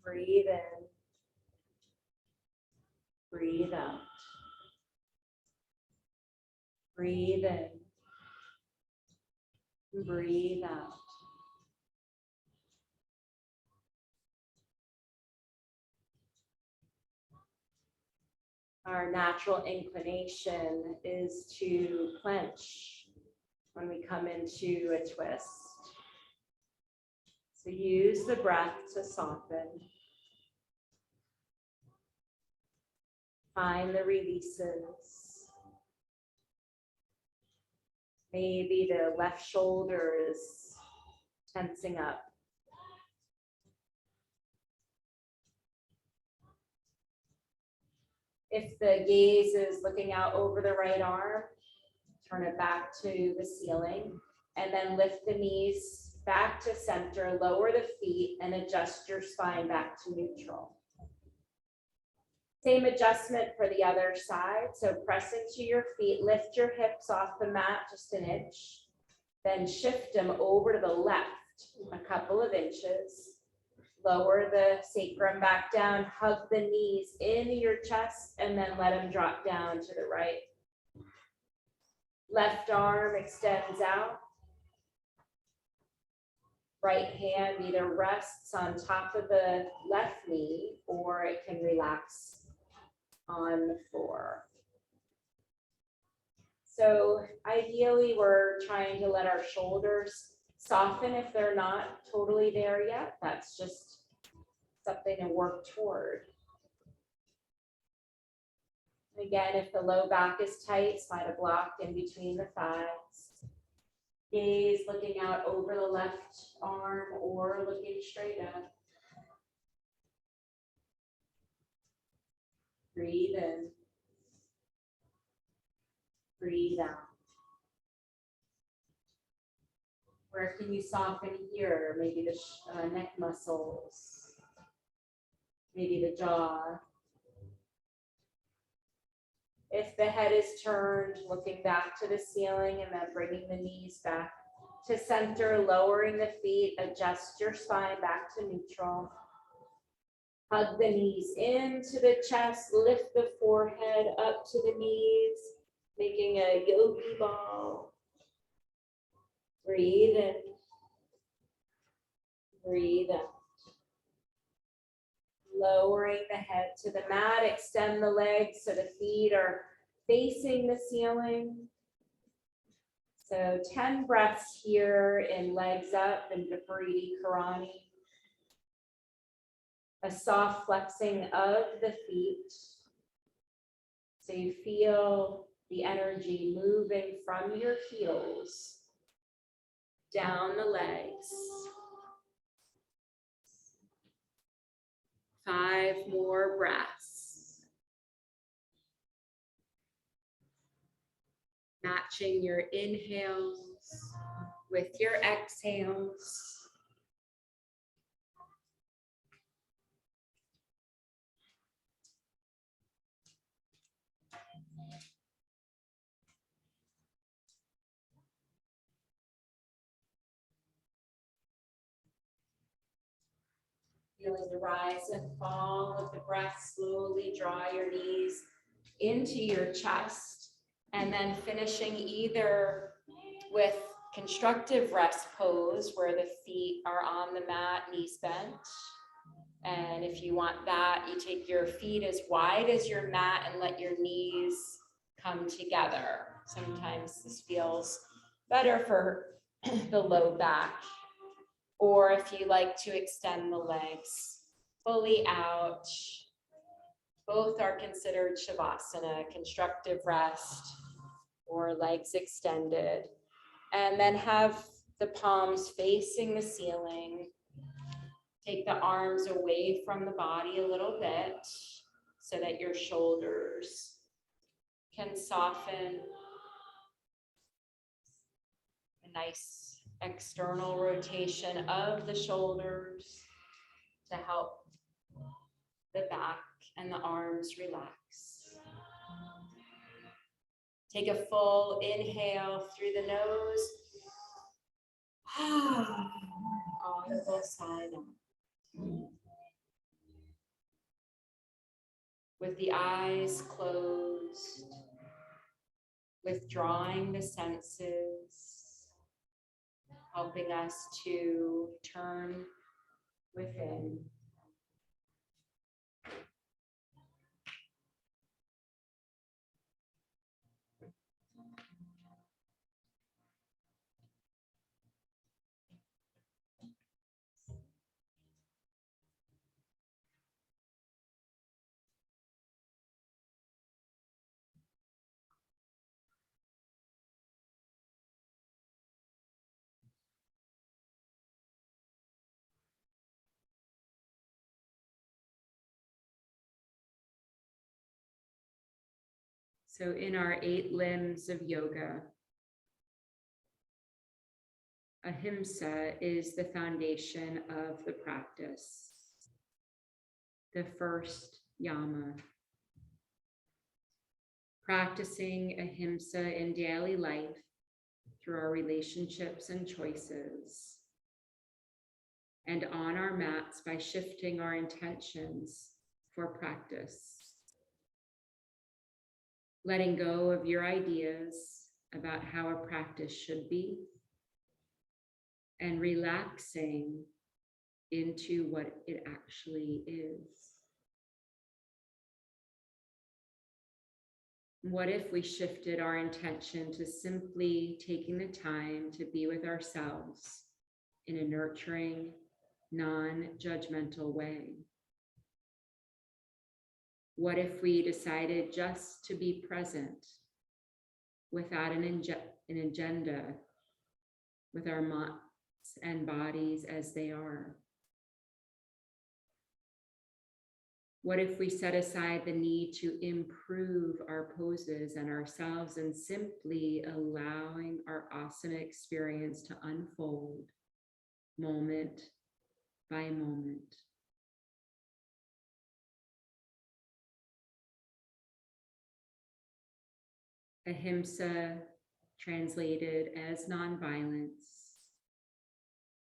Breathe in. Breathe out. Breathe in. Breathe out. Our natural inclination is to clench when we come into a twist. So use the breath to soften. Find the releases. Maybe the left shoulder is tensing up. If the gaze is looking out over the right arm, turn it back to the ceiling, and then lift the knees back to center, lower the feet, and adjust your spine back to neutral. Same adjustment for the other side. So press into your feet, lift your hips off the mat just an inch, then shift them over to the left a couple of inches. Lower the sacrum back down, hug the knees into your chest, and then let them drop down to the right. Left arm extends out. Right hand either rests on top of the left knee or it can relax on the floor. So ideally, we're trying to let our shoulders soften if they're not totally there yet. That's just something to work toward. Again, if the low back is tight, slide a block in between the thighs. Gaze looking out over the left arm or looking straight up. Breathe in. Breathe out. Where can you soften here? Maybe the neck muscles. Maybe the jaw. If the head is turned, looking back to the ceiling and then bringing the knees back to center, lowering the feet, adjust your spine back to neutral. Hug the knees into the chest, lift the forehead up to the knees, making a yogi ball. Breathe in. Breathe out. Lowering the head to the mat, extend the legs so the feet are facing the ceiling. So 10 breaths here in legs up in Viparita Karani. A soft flexing of the feet. So you feel the energy moving from your heels down the legs. 5 more breaths. Matching your inhales with your exhales. Feeling the rise and fall of the breath, slowly draw your knees into your chest, and then finishing either with constructive rest pose where the feet are on the mat, knees bent. And if you want that, you take your feet as wide as your mat and let your knees come together. Sometimes this feels better for the low back. Or if you like to extend the legs fully out, both are considered Shavasana, constructive rest or legs extended. And then have the palms facing the ceiling. Take the arms away from the body a little bit so that your shoulders can soften. A nice external rotation of the shoulders to help the back and the arms relax. Take a full inhale through the nose. Audible sigh out. With the eyes closed, withdrawing the senses, helping us to turn within. So in our 8 limbs of yoga, ahimsa is the foundation of the practice. The first yama practicing ahimsa in daily life through our relationships and choices, and on our mats by shifting our intentions for practice. Letting go of your ideas about how a practice should be, and relaxing into what it actually is. What if we shifted our intention to simply taking the time to be with ourselves in a nurturing, non-judgmental way? What if we decided just to be present without an agenda, with our minds and bodies as they are? What if we set aside the need to improve our poses and ourselves and simply allowing our asana experience to unfold moment by moment? Ahimsa, translated as nonviolence,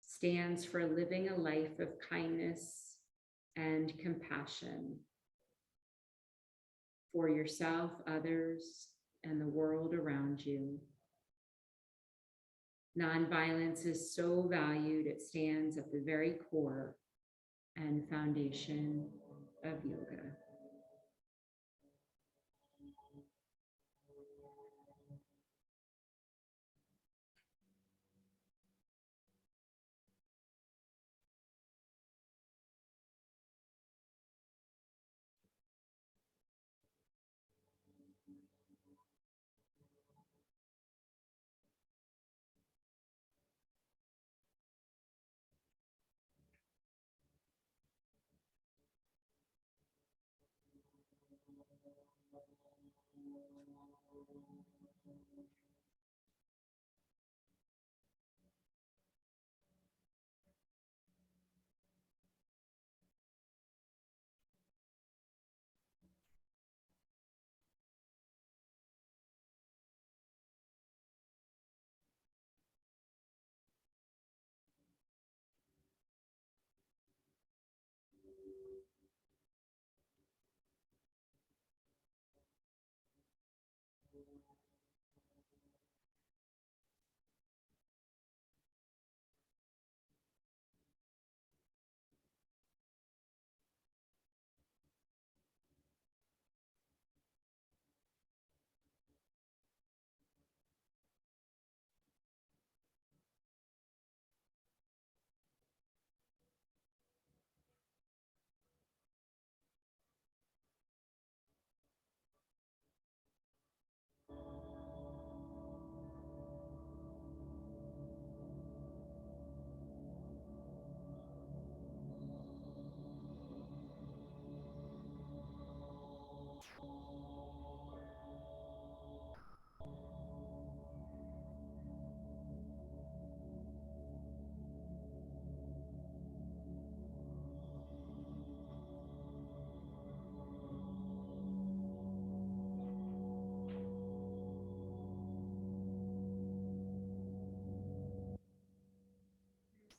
stands for living a life of kindness and compassion for yourself, others, and the world around you. Nonviolence is so valued, it stands at the very core and foundation of yoga.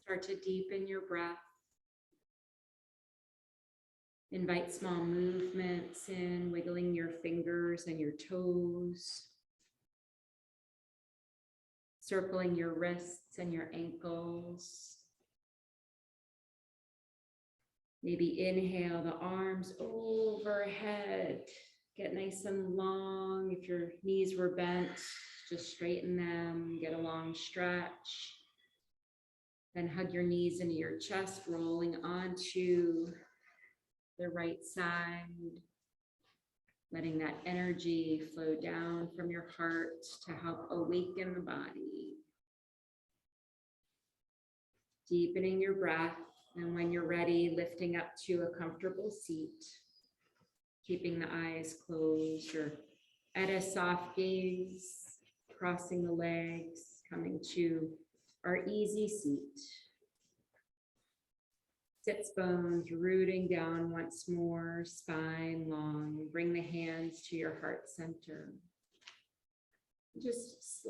Start to deepen your breath. Invite small movements in, wiggling your fingers and your toes, circling your wrists and your ankles. Maybe inhale the arms overhead. Get nice and long. If your knees were bent, just straighten them, get a long stretch. Then hug your knees into your chest, rolling onto the right side, letting that energy flow down from your heart to help awaken the body. Deepening your breath, and when you're ready, lifting up to a comfortable seat, keeping the eyes closed or at a soft gaze, crossing the legs, coming to our easy seat. Sits bones rooting down once more, spine long. Bring the hands to your heart center. Just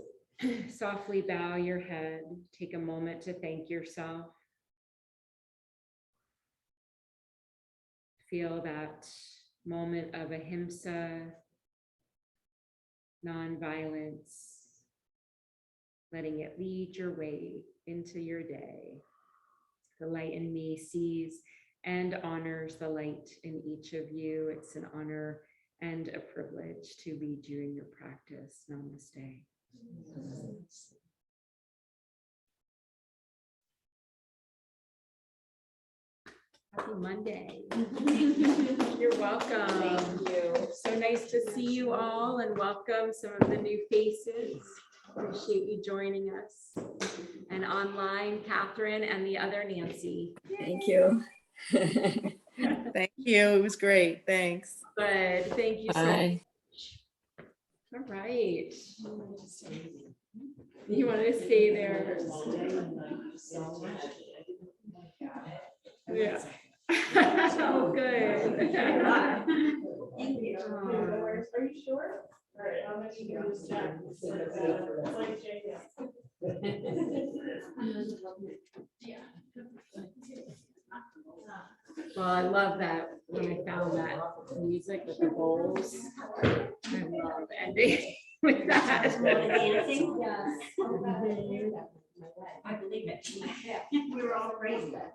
softly bow your head. Take a moment to thank yourself. Feel that moment of ahimsa, non-violence, letting it lead your way into your day. The light in me sees and honors the light in each of you. It's an honor and a privilege to lead you in your practice. Namaste. Happy Monday. You're welcome. Thank you. So nice to see you all and welcome some of the new faces. Appreciate you joining us. And online, Catherine and the other Nancy. Thank you. Thank you. It was great. Thanks. Good. Thank you so much. Bye. All right. You want to stay there? Yeah. Oh, good. Thank you. Are you sure? All right, I'm gonna give you this back. Well, I love that when I found that music with the bowls. I love ending with that. Yes. I believe it. We were all raised that.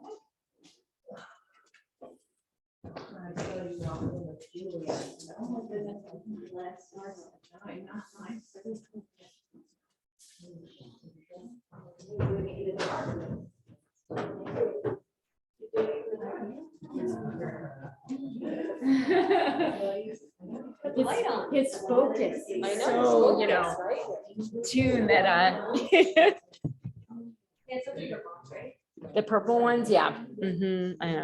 His focus is I know. so, you know, Focus, right? tune that It's a bigger box, right? the purple ones, yeah. I know.